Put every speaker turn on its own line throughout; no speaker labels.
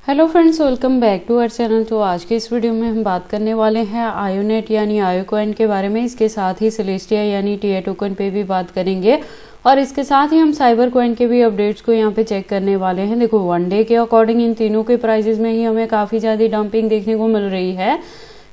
Hello friends, welcome back to our channel. तो आज के इस वीडियो में हम बात करने वाले हैं आयोनेट यानी आयो कॉइन के बारे में। इसके साथ ही सेलेस्टिया यानी टीए टोकन पे भी बात करेंगे और इसके साथ ही हम साइबर कॉइन के भी अपडेट्स को यहाँ पे चेक करने वाले हैं। देखो, वन डे के अकॉर्डिंग इन तीनों के प्राइजेस में ही हमें काफ़ी ज़्यादा डंपिंग देखने को मिल रही है।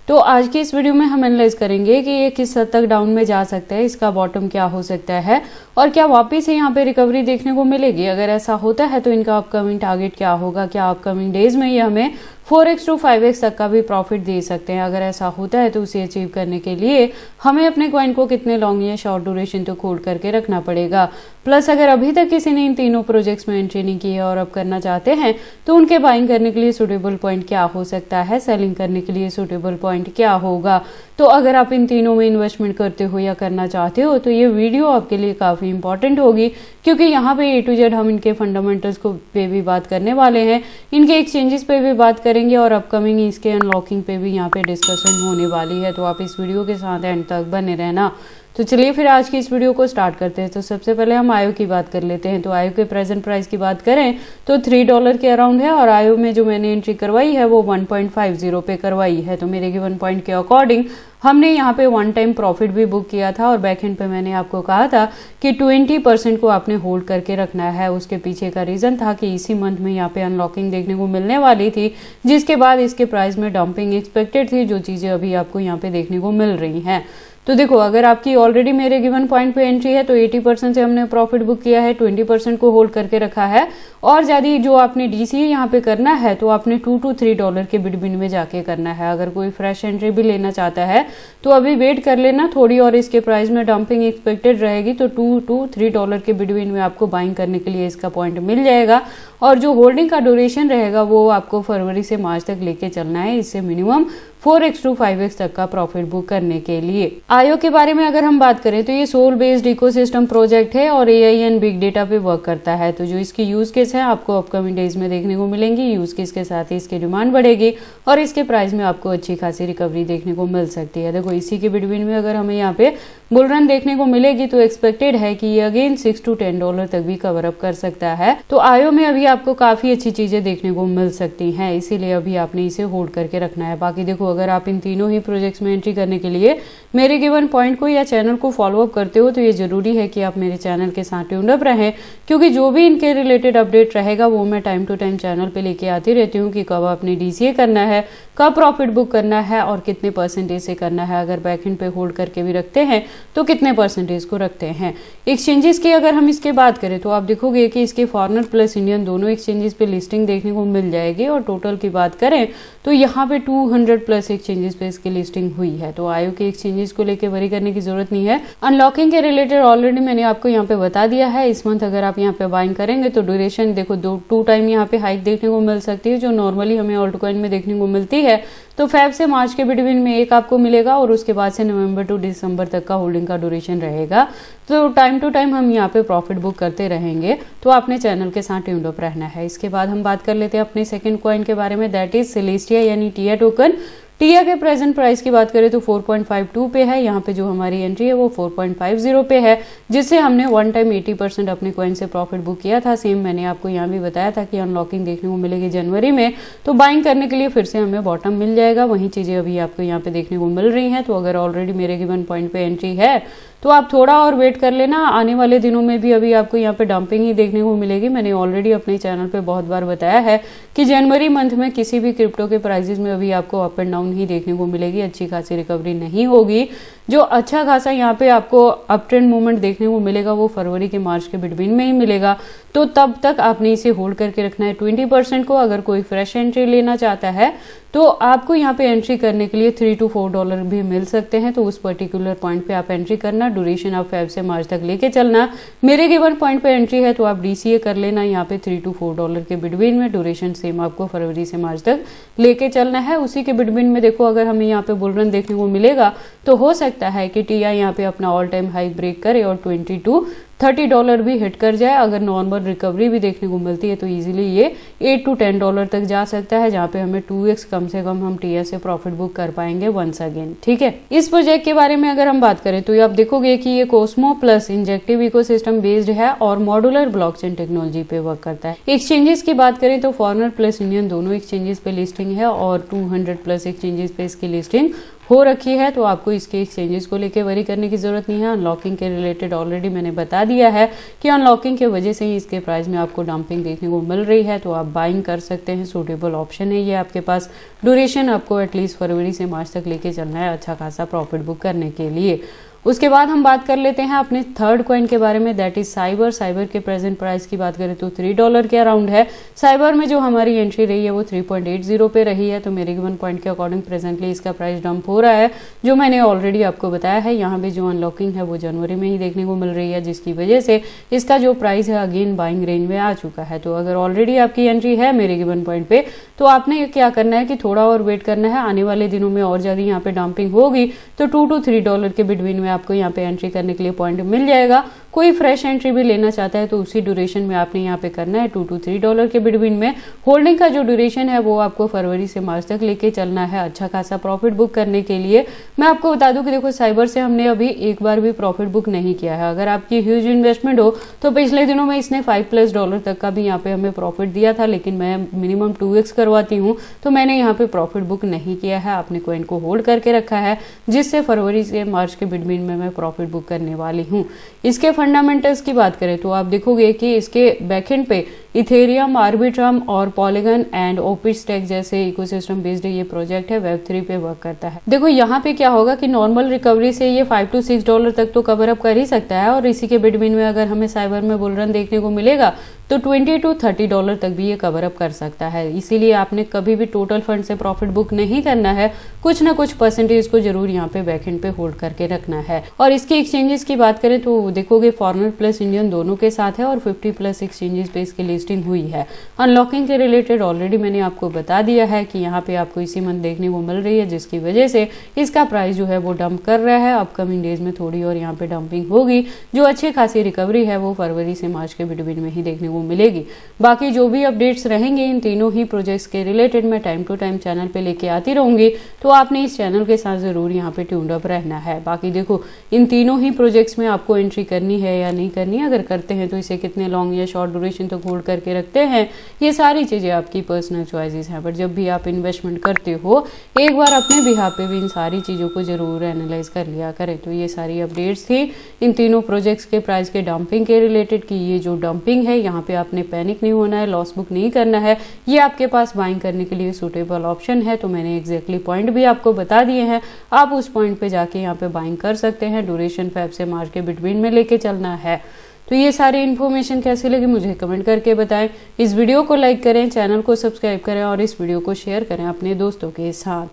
तो आज के इस वीडियो में हम एनालाइज करेंगे कि ये किस हद तक डाउन में जा सकता है, इसका बॉटम क्या हो सकता है और क्या वापस से यहाँ पे रिकवरी देखने को मिलेगी। अगर ऐसा होता है तो इनका अपकमिंग टारगेट क्या होगा, क्या अपकमिंग डेज में ये हमें 4x to 5x तक का भी प्रॉफिट दे सकते हैं। अगर ऐसा होता है तो उसे अचीव करने के लिए हमें अपने कॉइन को कितने लॉन्ग या शॉर्ट ड्यूरेशन तो होल्ड करके रखना पड़ेगा। प्लस अगर अभी तक किसी ने इन तीनों प्रोजेक्ट्स में एंट्री नहीं की है और अब करना चाहते हैं तो उनके बाइंग करने के लिए सूटेबल पॉइंट क्या हो सकता है, सेलिंग करने के लिए सूटेबल पॉइंट क्या होगा। तो अगर आप इन तीनों में इन्वेस्टमेंट करते हो या करना चाहते हो तो ये वीडियो आपके लिए काफ़ी इंपॉर्टेंट होगी, क्योंकि यहाँ पे A to Z हम इनके फंडामेंटल्स को पे भी बात करने वाले हैं, इनके एक्सचेंजेस पे भी बात करेंगे और अपकमिंग इसके अनलॉकिंग पे भी यहाँ पे डिस्कशन होने वाली है। तो आप इस वीडियो के साथ एंड तक बने रहना। तो चलिए फिर आज की इस वीडियो को स्टार्ट करते हैं। तो सबसे पहले हम आयो की बात कर लेते हैं। तो आयो के प्रेजेंट प्राइस की बात करें तो $3 के अराउंड है और आयो में जो मैंने एंट्री करवाई है वो 1.50 पे करवाई है। तो मेरे गिवन पॉइंट के अकॉर्डिंग हमने यहाँ पे वन टाइम प्रॉफिट भी बुक किया था और बैक एंड पे मैंने आपको कहा था कि 20% को आपने होल्ड करके रखना है। उसके पीछे का रीजन था कि इसी मंथ में यहाँ पे अनलॉकिंग देखने को मिलने वाली थी, जिसके बाद इसके प्राइस में डंपिंग एक्सपेक्टेड थी, जो चीजें अभी आपको यहाँ पे देखने को मिल रही हैं। तो देखो, अगर आपकी ऑलरेडी मेरे गिवन पॉइंट पे एंट्री है तो 80% से हमने प्रॉफिट बुक किया है, 20% को होल्ड करके रखा है और ज्यादा जो आपने डीसीए यहाँ पे करना है तो आपने $2 to $3 के बिटवीन में जाके करना है। अगर कोई फ्रेश एंट्री भी लेना चाहता है तो अभी वेट कर लेना थोड़ी और इसके प्राइस में डंपिंग एक्सपेक्टेड रहेगी तो $2 to $3 के बिटवीन में आपको बाइंग करने के लिए इसका पॉइंट मिल जाएगा। और जो होल्डिंग का ड्यूरेशन रहेगा वो आपको फरवरी से मार्च तक लेके चलना है, इससे मिनिमम 4x to 5x तक का प्रॉफिट बुक करने के लिए। आयो के बारे में अगर हम बात करें तो ये सोल बेस्ड इकोसिस्टम प्रोजेक्ट है और एआई एंड बिग डेटा पे वर्क करता है। तो जो इसकी यूज केस है आपको अपकमिंग डेज में देखने को मिलेंगी। यूज केस के साथ ही इसकी डिमांड बढ़ेगी और इसके प्राइस में आपको अच्छी खासी रिकवरी देखने को मिल सकती है। देखो, इसी के बिटवीन में अगर हमें यहाँ पे बुल रन देखने को मिलेगी तो एक्सपेक्टेड है कि ये अगेन $6 to $10 तक भी कवर अप कर सकता है। तो आयो में अभी आपको काफी अच्छी चीजें देखने को मिल सकती हैं, इसीलिए अभी आपने इसे होल्ड करके रखना है। बाकी देखो, अगर आप इन तीनों ही प्रोजेक्ट्स में एंट्री करने के लिए मेरे गिवन पॉइंट को या चैनल को फॉलो अप करते हो तो ये जरूरी है कि आप मेरे चैनल के साथ ट्यून्ड अप रहें, क्योंकि जो भी इनके रिलेटेड अपडेट रहेगा वो मैं टाइम टू टाइम चैनल पे लेके आती रहती हूँ कि कब आपने डीसीए करना है, कब प्रॉफिट बुक करना है और कितने परसेंटेज से करना है। अगर बैकएंड पे होल्ड करके भी रखते हैं तो कितने परसेंटेज को रखते हैं। एक्सचेंजेस की अगर हम इसके बात करें तो आप देखोगे कि इसके फॉरेनर प्लस इंडियन दोनों एक्सचेंजेस पे लिस्टिंग देखने को मिल जाएगी और टोटल की बात करें तो यहाँ पे 200 प्लस एक्सचेंजेस पे इसकी लिस्टिंग हुई है। तो आयो के एक्सचेंजेस को लेकर वरी करने की जरूरत नहीं है। अनलॉकिंग के रिलेटेड ऑलरेडी मैंने आपको यहाँ पे बता दिया है। इस मंथ अगर आप यहाँ पे बाइंग करेंगे तो ड्यूरेशन देखो 2 टाइम यहाँ पे हाइक देखने को मिल सकती है, जो नॉर्मली हमें ऑल्ट कॉइन में देखने को मिलती है। तो फेब से मार्च के बिटवीन में एक आपको मिलेगा और उसके बाद से नवंबर टू दिसंबर तक का होल्डिंग का ड्यूरेशन रहेगा। तो टाइम टू टाइम हम यहाँ पे प्रॉफिट बुक करते रहेंगे, तो आपने चैनल के साथ ट्यून्ड अप रहना है। इसके बाद हम बात कर लेते हैं अपने सेकंड कॉइन के बारे में, दैट इज सेलेस्टिया यानी टीए टोकन। टीए के प्रेजेंट प्राइस की बात करें तो 4.52 पे है। यहाँ पे जो हमारी एंट्री है वो 4.50 पे है, जिससे हमने वन टाइम 80% अपने कॉइन से प्रॉफिट बुक किया था। सेम मैंने आपको यहाँ भी बताया था कि अनलॉकिंग देखने को मिलेगी जनवरी में, तो बाइंग करने के लिए फिर से हमें बॉटम मिल जाएगा। वही चीजें अभी आपको यहाँ पे देखने को मिल रही हैं। तो अगर ऑलरेडी मेरे गिवन पॉइंट पे एंट्री है तो आप थोड़ा और वेट कर लेना। आने वाले दिनों में भी अभी आपको यहाँ पे डंपिंग ही देखने को मिलेगी। मैंने ऑलरेडी अपने चैनल पे बहुत बार बताया है कि जनवरी मंथ में किसी भी क्रिप्टो के प्राइसेस में अभी आपको अप एंड डाउन ही देखने को मिलेगी, अच्छी खासी रिकवरी नहीं होगी। जो अच्छा खासा यहाँ पे आपको अप ट्रेंड मूवमेंट देखने को मिलेगा वो फरवरी के मार्च के बिटवीन में ही मिलेगा। तो तब तक आपने इसे होल्ड करके रखना है 20% को। अगर कोई फ्रेश एंट्री लेना चाहता है तो आपको यहाँ पे एंट्री करने के लिए $3 to $4 भी मिल सकते हैं। तो उस पर्टिकुलर पॉइंट पे आप एंट्री करना, ड्यूरेशन आप फेब से मार्च तक लेके चलना। मेरे गिवन पॉइंट पे एंट्री है तो आप डीसीए कर लेना यहाँ पे $3 to $4 के बिटवीन में। ड्यूरेशन सेम आपको फरवरी से मार्च तक लेके चलना है। उसी के बिटवीन में देखो, अगर हमें यहाँ पे बुल रन देखने को मिलेगा तो हो सकता है कि टीआई यहाँ पे अपना ऑल टाइम हाई ब्रेक करे और 20 to $30 भी हिट कर जाए, अगर नॉर्मल रिकवरी भी देखने को मिलती है तो इजीली ये $8 to $10 तक जा सकता है, जहाँ पे हमें 2x कम से कम हम टीएस से प्रॉफिट बुक कर पाएंगे वंस अगेन। ठीक है, इस प्रोजेक्ट के बारे में अगर हम बात करें तो आप देखोगे कि ये Cosmo plus injective ecosystem based है और मॉड्यूलर ब्लॉकचेन टेक्नोलॉजी पे वर्क करता है। एक्सचेंजेस की बात करें तो फॉरेनर प्लस इंडियन दोनों एक्सचेंजेस पे लिस्टिंग है और 200 प्लस एक्सचेंजेस पे इसकी लिस्टिंग हो रखी है, तो आपको इसके एक्सचेंजेस को लेके वरी करने की जरूरत नहीं है। अनलॉकिंग के रिलेटेड ऑलरेडी मैंने बता दिया है कि अनलॉकिंग के वजह से ही इसके प्राइस में आपको डंपिंग देखने को मिल रही है, तो आप बाइंग कर सकते हैं, सूटेबल ऑप्शन है ये आपके पास। ड्यूरेशन आपको एटलीस्ट फरवरी से मार्च तक लेके चलना है अच्छा खासा प्रॉफिट बुक करने के लिए। उसके बाद हम बात कर लेते हैं अपने थर्ड कॉइन के बारे में, दैट इज साइबर। साइबर के प्रेजेंट प्राइस की बात करें तो $3 के अराउंड है। साइबर में जो हमारी एंट्री रही है वो 3.80 पे रही है, तो मेरे गिवन पॉइंट के अकॉर्डिंग प्रेजेंटली इसका प्राइस डंप हो रहा है, जो मैंने ऑलरेडी आपको बताया है। यहाँ पे जो अनलॉकिंग है वो जनवरी में ही देखने को मिल रही है, जिसकी वजह से इसका जो प्राइस है अगेन बाइंग रेंज में आ चुका है। तो अगर ऑलरेडी आपकी एंट्री है मेरे गिवन पॉइंट पे, तो आपने क्या करना है कि थोड़ा और वेट करना है। आने वाले दिनों में और ज्यादा यहाँ पे डंपिंग होगी तो $2 to $3 के बिटवीन में आपको यहाँ पे एंट्री करने के लिए पॉइंट मिल जाएगा। कोई फ्रेश एंट्री भी लेना चाहता है तो उसी ड्यूरेशन में आपने यहाँ पे करना है $2 to $3 के बिटवीन में। होल्डिंग का जो ड्यूरेशन है वो आपको फरवरी से मार्च तक लेके चलना है अच्छा खासा प्रॉफिट बुक करने के लिए। मैं आपको बता दूं कि देखो साइबर से हमने अभी एक बार भी प्रॉफिट बुक नहीं किया है। अगर आपकी ह्यूज इन्वेस्टमेंट हो तो पिछले दिनों में इसने $5+ तक का भी यहाँ पे हमें प्रॉफिट दिया था, लेकिन मैं मिनिमम 2x करवाती हूँ तो मैंने यहाँ पे प्रॉफिट बुक नहीं किया है। आपने कॉइन को होल्ड करके रखा है, जिससे फरवरी से मार्च के बिटवीन में मैं प्रॉफिट बुक करने वाली हूँ। इसके फंडामेंटल्स की बात करें तो आप देखोगे कि इसके बैकएंड पे इथेरियम, आर्बिट्रम और पॉलीगन एंड ओपनस्टैक जैसे इकोसिस्टम बेस्ड ये प्रोजेक्ट है, Web3 पे वर्क करता है। देखो यहाँ पे क्या होगा कि नॉर्मल रिकवरी से ये $5 to $6 तक तो कवर अप कर ही सकता है, और इसी के बिटवीन में अगर हमें साइबर में बुल रन देखने को मिलेगा तो $20 to $30 तक भी ये कवर अप कर सकता है। इसीलिए आपने कभी भी टोटल फंड से प्रॉफिट बुक नहीं करना है, कुछ ना कुछ परसेंटेज को जरूर यहाँ पे बैकएंड पे होल्ड करके रखना है। और इसकी एक्सचेंजेस की बात करें तो देखोगे फॉरेनर प्लस इंडियन दोनों के साथ है और 50 प्लस एक्सचेंजेस पे इसकी लिस्टिंग हुई है। अनलॉकिंग के रिलेटेड ऑलरेडी मैंने आपको बता दिया है कि यहाँ पे आपको इसी मंथ देखने को मिल रही है, जिसकी वजह से इसका प्राइस जो है वो डंप कर रहा है। अपकमिंग डेज में थोड़ी और यहाँ पे डंपिंग होगी, जो अच्छी खासी रिकवरी है वो फरवरी से मार्च के बिटवीन में ही देखने को मिलेगी। बाकी जो भी अपडेट्स रहेंगे इन तीनों ही प्रोजेक्ट्स के रिलेटेड मैं टाइम टू टाइम चैनल पे लेके आती रहूंगी, तो आपने इस चैनल के साथ जरूर यहाँ पे ट्यून्ड अप रहना है। बाकी देखो इन तीनों ही प्रोजेक्ट्स में आपको एंट्री करनी है या नहीं करनी है, अगर करते हैं तो इसे कितने लॉन्ग या शॉर्ट ड्यूरेशन तक होल्ड करके रखते हैं, ये सारी चीजें आपकी पर्सनल चॉइसेस हैं। बट जब भी आप इन्वेस्टमेंट करते हो एक बार अपने बिहाफ पे भी इन सारी चीजों को जरूर एनालाइज कर लिया करें। तो ये सारी अपडेट्स थी इन तीनों प्रोजेक्ट्स के प्राइस के डंपिंग के रिलेटेड कि ये जो डंपिंग है यहाँ पे आपने पैनिक नहीं होना है, लॉस बुक नहीं करना है, ये आपके पास बाइंग करने के लिए सूटेबल ऑप्शन है। तो मैंने एग्जैक्टली पॉइंट भी आपको बता दिए हैं, आप उस पॉइंट पे जाके यहाँ पे बाइंग कर सकते हैं। ड्यूरेशन फेब से मार्च के बिटवीन में लेके चलना है। तो ये सारी इन्फॉर्मेशन कैसी लगी मुझे कमेंट करके बताएं। इस वीडियो को लाइक करें, चैनल को सब्सक्राइब करें और इस वीडियो को शेयर करें अपने दोस्तों के साथ।